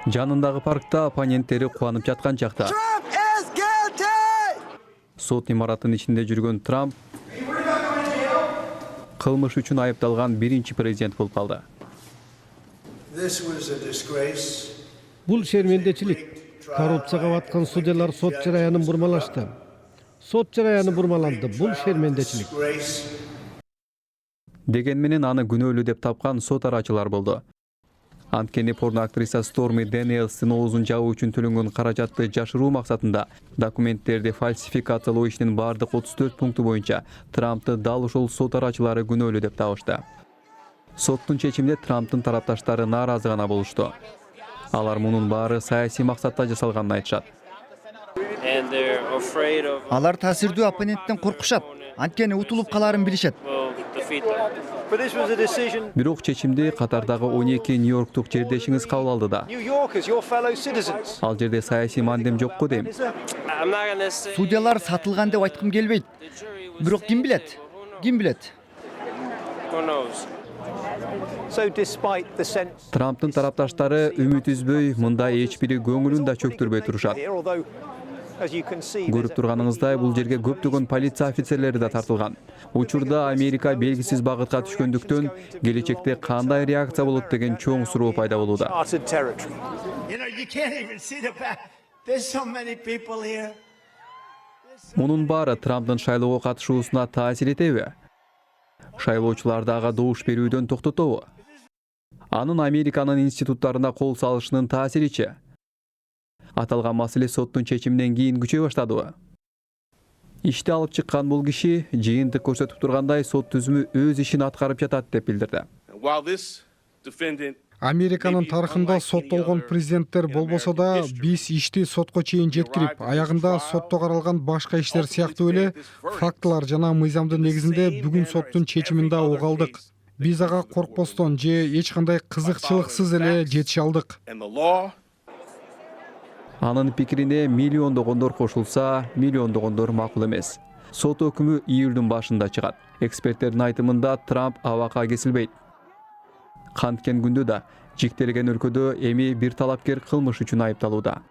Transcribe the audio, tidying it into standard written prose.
Жанындагы паркта оппоненттери кубанып жаткан чакта сот имаратынын ичинде жүргөн Трамп кылмыш үчүн айыпталган биринчи президент болуп калды. Бул шермендечилик. Коррупцияга баткан судьялар сот жараянын бурмалашты. Сот жараяны бурмаланды. Бул шермендечилик. Деген менен аны күнөөлүү деп тапкан сот арачылар болду. Анткени порно актриса Сторми Дэниелстин оозун жабуу үчүн төлөнгөн каражатты жашыруу максатында документтерди фальсификациялоо ишинин бардык 34 пункту боюнча Трампты дал ушул сот арачылары күнөөлүү деп табышты. Соттун чечимине Трамптын тарапташтары нааразы гана болушту. Алар мунун баары саясий максатта жасалганын айтышат. Алар таасирдүү оппоненттен коркушат, анткени утулуп каларын билишет. Бирок чечимди катардагы 12 Нью-Йорктук жердешиңиз кабыл алды да. Ал жерде саясий мандем жокку дейм. Судьялар сатылган деп айткым келбейт. Бирок ким билет? Ким билет? Трамптын тарапташтары үмүт үзбөй, мындай эч бири көңүлүн да чөктүрбөй турушат. Көрүп турганыңыздай, бул жерге көптөгөн полиция офицерлери да тартылган. Учурда Америка белгисиз багытка түшкөндүктөн, келечекте кандай реакция болот деген чоң суроо пайда болууда. Мунун баары Трамптын шайлоого катышуусуна таасир этеби? Шайлоочуларды ага добуш берүүдөн токтотобу? Анын Американын институттарына кол салышынын таасиричи? Аталган маселе соттун чечиминен кийин күчөй баштадыбы? Ишти алып чыккан бул киши жыйынтык көрсөтүп тургандай сот түзүмү өз ишин аткарып жатат деп билдирди. Американын тарыхында соттолгон президенттер болбосо да, биз ишти сотко чейин жеткирип, аягында сотто каралган башка иштер сыяктуу эле фактылар жана мыйзамдын негизинде бүгүн соттун чечимин да уга алдык. Биз ага коркпостон же эч кандай кызыкчылыксыз эле жетише алдык. Анын пикирине миллиондогондор кошулса, миллиондогондор макул эмес. Сот өкүмү июлдун башында чыгат. Эксперттердин айтымында Трамп абакка кесилбейт. Канткен күндө да жиктелген өлкөдө эми бир талапкер кылмыш үчүн айыпталууда.